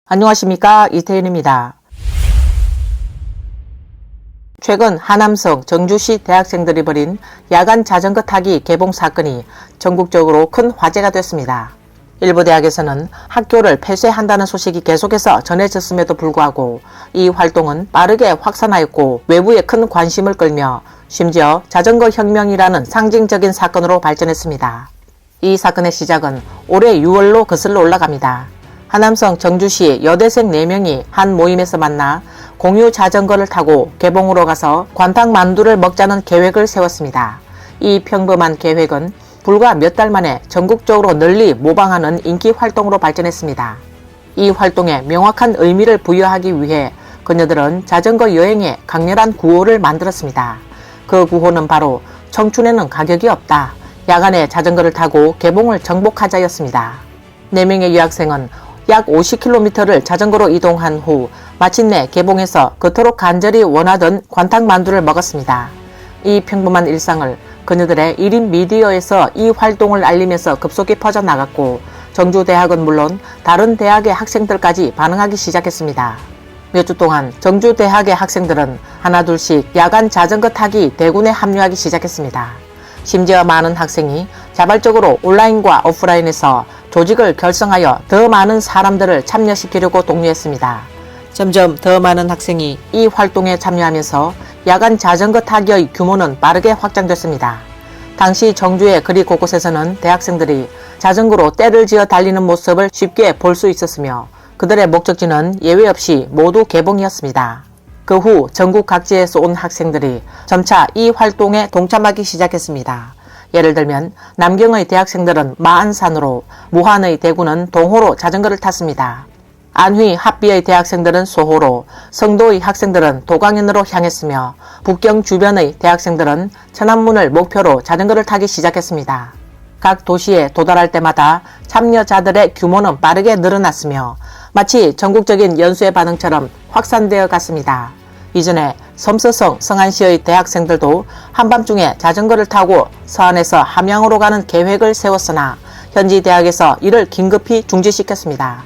안녕하십니까, 이태윤입니다. 최근 하남성 정주시 대학생들이 벌인 야간 자전거 타기 개봉 사건이 전국적으로 큰 화제가 됐습니다. 일부 대학에서는 학교를 폐쇄한다는 소식이 계속해서 전해졌음에도 불구하고 이 활동은 빠르게 확산하였고 외부에 큰 관심을 끌며 심지어 자전거 혁명이라는 상징적인 사건으로 발전했습니다. 이 사건의 시작은 올해 6월로 거슬러 올라갑니다. 하남성 정주시 여대생 4명이 한 모임에서 만나 공유 자전거를 타고 개봉으로 가서 관탕만두를 먹자는 계획을 세웠습니다. 이 평범한 계획은 불과 몇 달 만에 전국적으로 널리 모방하는 인기 활동으로 발전했습니다. 이 활동에 명확한 의미를 부여하기 위해 그녀들은 자전거 여행에 강렬한 구호를 만들었습니다. 그 구호는 바로 청춘에는 가격이 없다. 야간에 자전거를 타고 개봉을 정복하자였습니다. 4명의 유학생은 약 50km를 자전거로 이동한 후 마침내 개봉에서 그토록 간절히 원하던 관탕만두를 먹었습니다. 이 평범한 일상을 그녀들의 1인 미디어에서 이 활동을 알리면서 급속히 퍼져나갔고 정주대학은 물론 다른 대학의 학생들까지 반응하기 시작했습니다. 몇 주 동안 정주대학의 학생들은 하나둘씩 야간 자전거 타기 대군에 합류하기 시작했습니다. 심지어 많은 학생이 자발적으로 온라인과 오프라인에서 조직을 결성하여 더 많은 사람들을 참여시키려고 독려했습니다. 점점 더 많은 학생이 이 활동에 참여하면서 야간 자전거 타기의 규모는 빠르게 확장됐습니다. 당시 정주의 거리 곳곳에서는 대학생들이 자전거로 때를 지어 달리는 모습을 쉽게 볼 수 있었으며 그들의 목적지는 예외 없이 모두 개봉이었습니다. 그 후 전국 각지에서 온 학생들이 점차 이 활동에 동참하기 시작했습니다. 예를 들면 남경의 대학생들은 마안산으로, 무한의 대구는 동호로 자전거를 탔습니다. 안휘, 합비의 대학생들은 소호로, 성도의 학생들은 도강현으로 향했으며 북경 주변의 대학생들은 천안문을 목표로 자전거를 타기 시작했습니다. 각 도시에 도달할 때마다 참여자들의 규모는 빠르게 늘어났으며 마치 전국적인 연수의 반응처럼 확산되어 갔습니다. 이전에 섬서성 성안시의 대학생들도 한밤중에 자전거를 타고 서안에서 함양으로 가는 계획을 세웠으나 현지 대학에서 이를 긴급히 중지시켰습니다.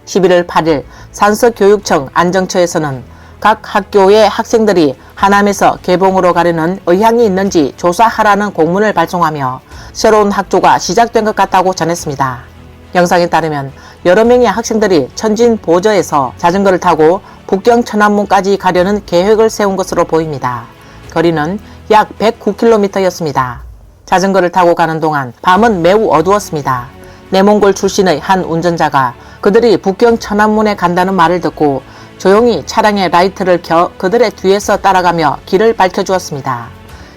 11월 8일 산서교육청 안정처에서는 각 학교의 학생들이 하남에서 개봉으로 가려는 의향이 있는지 조사하라는 공문을 발송하며 새로운 학조가 시작된 것 같다고 전했습니다. 영상에 따르면 여러 명의 학생들이 천진보저에서 자전거를 타고 북경 천안문까지 가려는 계획을 세운 것으로 보입니다. 거리는 약 109km였습니다. 자전거를 타고 가는 동안 밤은 매우 어두웠습니다. 내몽골 출신의 한 운전자가 그들이 북경 천안문에 간다는 말을 듣고 조용히 차량의 라이트를 켜 그들의 뒤에서 따라가며 길을 밝혀주었습니다.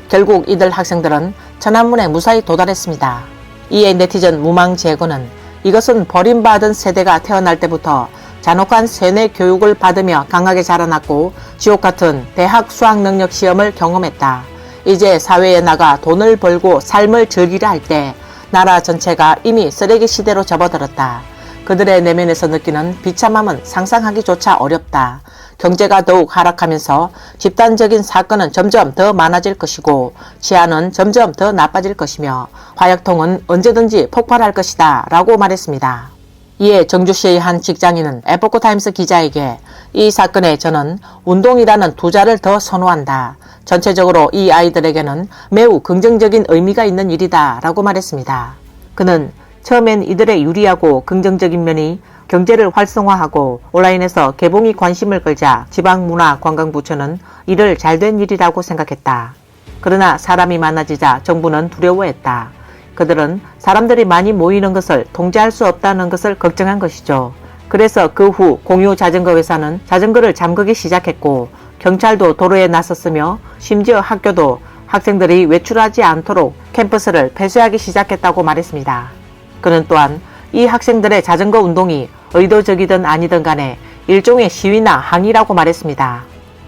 결국 이들 학생들은 천안문에 무사히 도달했습니다. 이에 네티즌 무망재건은 이것은 버림받은 세대가 태어날 때부터 잔혹한 세뇌 교육을 받으며 강하게 자라났고 지옥같은 대학 수학능력 시험을 경험했다. 이제 사회에 나가 돈을 벌고 삶을 즐기려 할 때 나라 전체가 이미 쓰레기 시대로 접어들었다. 그들의 내면에서 느끼는 비참함은 상상하기조차 어렵다. 경제가 더욱 하락하면서 집단적인 사건은 점점 더 많아질 것이고 치안은 점점 더 나빠질 것이며 화약통은 언제든지 폭발할 것이다 라고 말했습니다. 이에 정주시의 한 직장인은 에포크타임스 기자에게 이 사건에 저는 운동이라는 두 자를 더 선호한다. 전체적으로 이 아이들에게는 매우 긍정적인 의미가 있는 일이다 라고 말했습니다. 그는 처음엔 이들의 유리하고 긍정적인 면이 경제를 활성화하고 온라인에서 개봉이 관심을 끌자 지방문화관광부처는 이를 잘된 일이라고 생각했다. 그러나 사람이 많아지자 정부는 두려워했다. 그들은 사람들이 많이 모이는 것을 통제할 수 없다는 것을 걱정한 것이죠. 그래서 그 후 공유 자전거 회사는 자전거를 잠그기 시작했고 경찰도 도로에 나섰으며 심지어 학교도 학생들이 외출하지 않도록 캠퍼스를 폐쇄하기 시작했다고 말했습니다. 그는 또한 이 학생들의 자전거 운동이 의도적이든 아니든 간에 일종의 시위나 항의라고 말했습니다.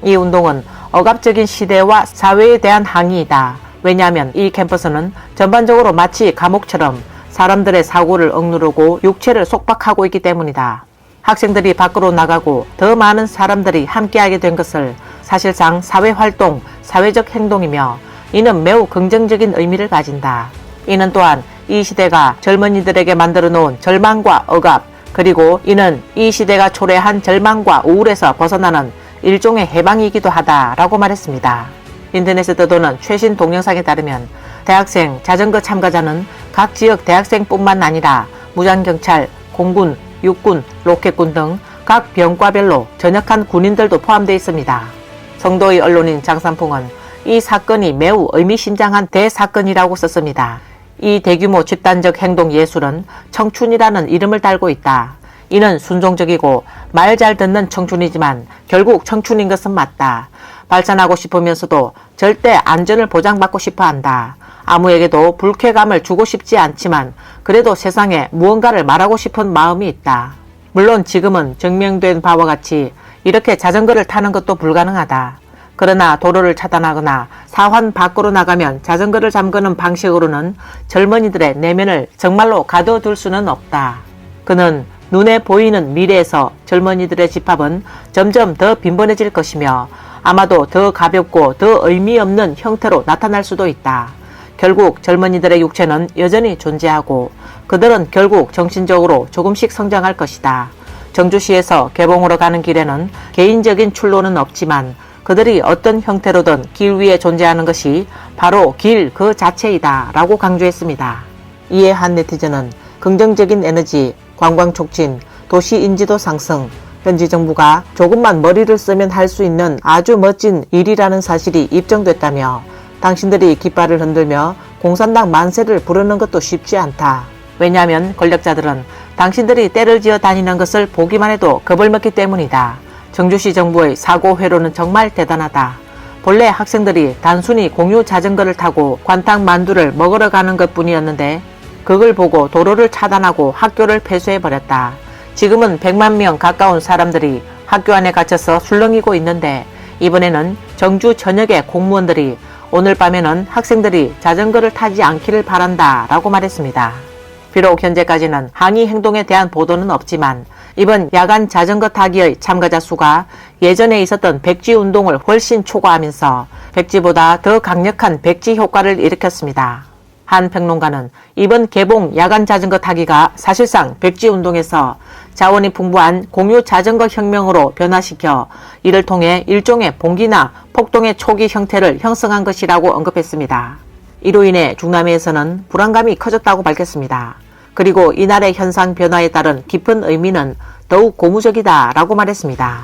이 운동은 억압적인 시대와 사회에 대한 항의이다. 왜냐하면 이 캠퍼스는 전반적으로 마치 감옥처럼 사람들의 사고를 억누르고 육체를 속박하고 있기 때문이다. 학생들이 밖으로 나가고 더 많은 사람들이 함께하게 된 것을 사실상 사회활동, 사회적 행동이며 이는 매우 긍정적인 의미를 가진다. 이는 또한 이 시대가 젊은이들에게 만들어 놓은 절망과 억압, 그리고 이는 이 시대가 초래한 절망과 우울에서 벗어나는 일종의 해방이기도 하다라고 말했습니다. 인터넷에 떠도는 최신 동영상에 따르면 대학생 자전거 참가자는 각 지역 대학생뿐만 아니라 무장경찰, 공군, 육군, 로켓군 등 각 병과별로 전역한 군인들도 포함되어 있습니다. 성도의 언론인 장산풍은 이 사건이 매우 의미심장한 대사건이라고 썼습니다. 이 대규모 집단적 행동 예술은 청춘이라는 이름을 달고 있다. 이는 순종적이고 말 잘 듣는 청춘이지만 결국 청춘인 것은 맞다. 발산하고 싶으면서도 절대 안전을 보장받고 싶어 한다. 아무에게도 불쾌감을 주고 싶지 않지만 그래도 세상에 무언가를 말하고 싶은 마음이 있다. 물론 지금은 증명된 바와 같이 이렇게 자전거를 타는 것도 불가능하다. 그러나 도로를 차단하거나 사환 밖으로 나가면 자전거를 잠그는 방식으로는 젊은이들의 내면을 정말로 가둬둘 수는 없다. 그는 눈에 보이는 미래에서 젊은이들의 집합은 점점 더 빈번해질 것이며 아마도 더 가볍고 더 의미 없는 형태로 나타날 수도 있다. 결국 젊은이들의 육체는 여전히 존재하고 그들은 결국 정신적으로 조금씩 성장할 것이다. 정주시에서 개봉으로 가는 길에는 개인적인 출로는 없지만 그들이 어떤 형태로든 길 위에 존재하는 것이 바로 길 그 자체이다 라고 강조했습니다. 이에 한 네티즌은 긍정적인 에너지, 관광 촉진, 도시 인지도 상승, 현지 정부가 조금만 머리를 쓰면 할 수 있는 아주 멋진 일이라는 사실이 입증됐다며 당신들이 깃발을 흔들며 공산당 만세를 부르는 것도 쉽지 않다. 왜냐하면 권력자들은 당신들이 때를 지어 다니는 것을 보기만 해도 겁을 먹기 때문이다. 정주시 정부의 사고 회로는 정말 대단하다. 본래 학생들이 단순히 공유 자전거를 타고 관탕 만두를 먹으러 가는 것 뿐이었는데 그걸 보고 도로를 차단하고 학교를 폐쇄해버렸다. 지금은 100만 명 가까운 사람들이 학교 안에 갇혀서 술렁이고 있는데 이번에는 정주 전역의 공무원들이 오늘 밤에는 학생들이 자전거를 타지 않기를 바란다 라고 말했습니다. 비록 현재까지는 항의 행동에 대한 보도는 없지만 이번 야간 자전거 타기의 참가자 수가 예전에 있었던 백지 운동을 훨씬 초과하면서 백지보다 더 강력한 백지 효과를 일으켰습니다. 한 평론가는 이번 개봉 야간 자전거 타기가 사실상 백지 운동에서 자원이 풍부한 공유 자전거 혁명으로 변화시켜 이를 통해 일종의 봉기나 폭동의 초기 형태를 형성한 것이라고 언급했습니다. 이로 인해 중남미에서는 불안감이 커졌다고 밝혔습니다. 그리고 이날의 현상 변화에 따른 깊은 의미는 더욱 고무적이다 라고 말했습니다.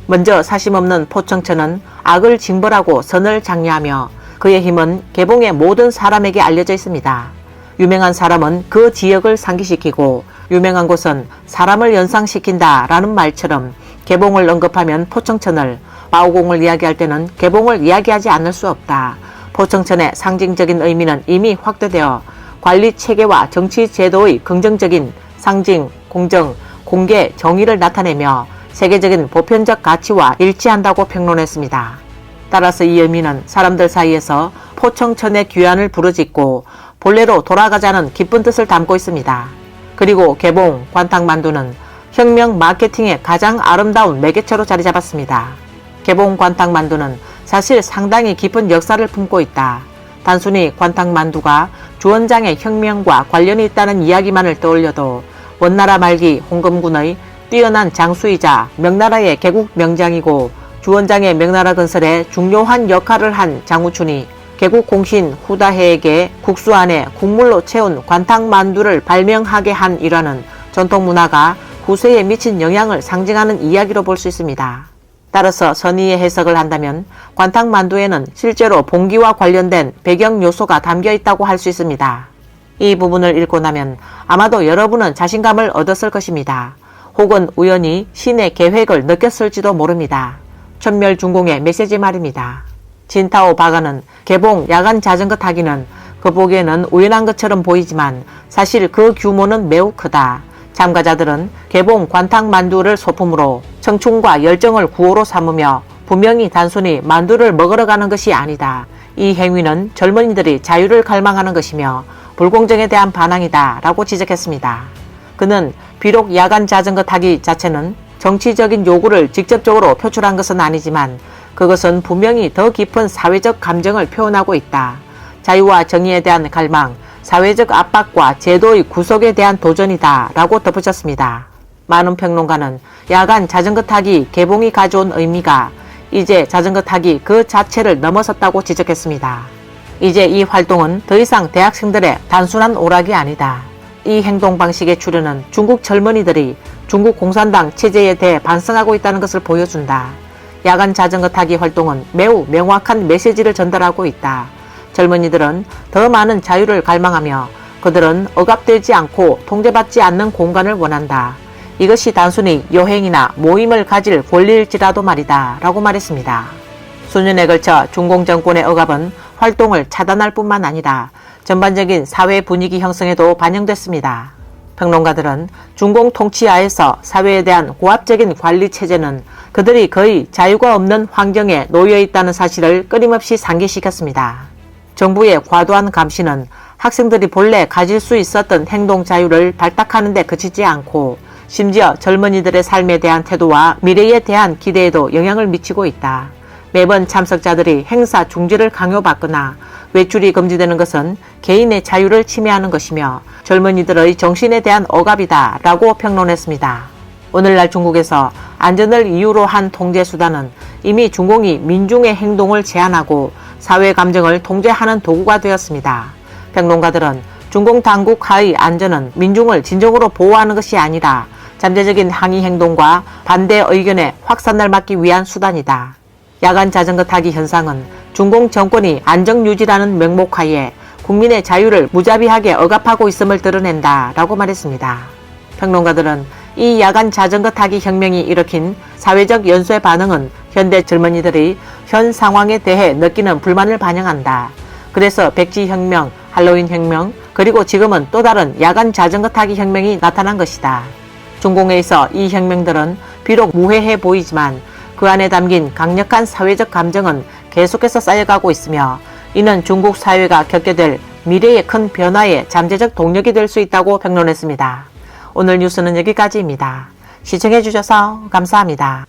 먼저 사심없는 포청천은 악을 징벌하고 선을 장려하며 그의 힘은 개봉의 모든 사람에게 알려져 있습니다. 유명한 사람은 그 지역을 상기시키고 유명한 곳은 사람을 연상시킨다 라는 말처럼 개봉을 언급하면 포청천을, 마오공을 이야기할 때는 개봉을 이야기하지 않을 수 없다. 포청천의 상징적인 의미는 이미 확대되어 관리 체계와 정치 제도의 긍정적인 상징, 공정, 공개, 정의를 나타내며 세계적인 보편적 가치와 일치한다고 평론했습니다. 따라서 이 의미는 사람들 사이에서 포청천의 귀환을 부르짖고 본래로 돌아가자는 기쁜 뜻을 담고 있습니다. 그리고 개봉, 관탕만두는 혁명 마케팅의 가장 아름다운 매개체로 자리 잡았습니다. 개봉 관탕만두는 사실 상당히 깊은 역사를 품고 있다. 단순히 관탕만두가 주원장의 혁명과 관련이 있다는 이야기만을 떠올려도 원나라 말기 홍금군의 뛰어난 장수이자 명나라의 개국 명장이고 주원장의 명나라 건설에 중요한 역할을 한 장우춘이 개국 공신 후다해에게 국수 안에 국물로 채운 관탕만두를 발명하게 한 일화는 전통 문화가 후세에 미친 영향을 상징하는 이야기로 볼 수 있습니다. 따라서 선의의 해석을 한다면 관탕만두에는 실제로 봉기와 관련된 배경 요소가 담겨 있다고 할 수 있습니다. 이 부분을 읽고 나면 아마도 여러분은 자신감을 얻었을 것입니다. 혹은 우연히 신의 계획을 느꼈을지도 모릅니다. 천멸중공의 메시지 말입니다. 진타오 바가는 개봉 야간 자전거 타기는 그 보기에는 우연한 것처럼 보이지만 사실 그 규모는 매우 크다. 참가자들은 개봉 관탕만두를 소품으로 청춘과 열정을 구호로 삼으며 분명히 단순히 만두를 먹으러 가는 것이 아니다. 이 행위는 젊은이들이 자유를 갈망하는 것이며 불공정에 대한 반항이다 라고 지적했습니다. 그는 비록 야간 자전거 타기 자체는 정치적인 요구를 직접적으로 표출한 것은 아니지만 그것은 분명히 더 깊은 사회적 감정을 표현하고 있다. 자유와 정의에 대한 갈망, 사회적 압박과 제도의 구속에 대한 도전이다 라고 덧붙였습니다. 많은 평론가는 야간 자전거 타기 개봉이 가져온 의미가 이제 자전거 타기 그 자체를 넘어섰다고 지적했습니다. 이제 이 활동은 더 이상 대학생들의 단순한 오락이 아니다. 이 행동 방식의 출현은 중국 젊은이들이 중국 공산당 체제에 대해 반성하고 있다는 것을 보여준다. 야간 자전거 타기 활동은 매우 명확한 메시지를 전달하고 있다. 젊은이들은 더 많은 자유를 갈망하며 그들은 억압되지 않고 통제받지 않는 공간을 원한다. 이것이 단순히 여행이나 모임을 가질 권리일지라도 말이다 라고 말했습니다. 수년에 걸쳐 중공 정권의 억압은 활동을 차단할 뿐만 아니라 전반적인 사회 분위기 형성에도 반영됐습니다. 평론가들은 중공 통치하에서 사회에 대한 고압적인 관리 체제는 그들이 거의 자유가 없는 환경에 놓여 있다는 사실을 끊임없이 상기시켰습니다. 정부의 과도한 감시는 학생들이 본래 가질 수 있었던 행동 자유를 발탁하는 데 그치지 않고 심지어 젊은이들의 삶에 대한 태도와 미래에 대한 기대에도 영향을 미치고 있다. 매번 참석자들이 행사 중지를 강요받거나 외출이 금지되는 것은 개인의 자유를 침해하는 것이며 젊은이들의 정신에 대한 억압이다 라고 평론했습니다. 오늘날 중국에서 안전을 이유로 한 통제 수단은 이미 중공이 민중의 행동을 제한하고 사회 감정을 통제하는 도구가 되었습니다. 평론가들은 중공 당국 하의 안전은 민중을 진정으로 보호하는 것이 아니라 잠재적인 항의 행동과 반대 의견의 확산을 막기 위한 수단이다. 야간 자전거 타기 현상은 중공 정권이 안정 유지라는 명목하에 국민의 자유를 무자비하게 억압하고 있음을 드러낸다 라고 말했습니다. 평론가들은 이 야간 자전거 타기 혁명이 일으킨 사회적 연쇄 반응은 현대 젊은이들이 현 상황에 대해 느끼는 불만을 반영한다. 그래서 백지혁명, 할로윈 혁명, 그리고 지금은 또 다른 야간 자전거 타기 혁명이 나타난 것이다. 중공에 있어 이 혁명들은 비록 무해해 보이지만 그 안에 담긴 강력한 사회적 감정은 계속해서 쌓여가고 있으며 이는 중국 사회가 겪게 될 미래의 큰 변화의 잠재적 동력이 될 수 있다고 평론했습니다. 오늘 뉴스는 여기까지입니다. 시청해주셔서 감사합니다.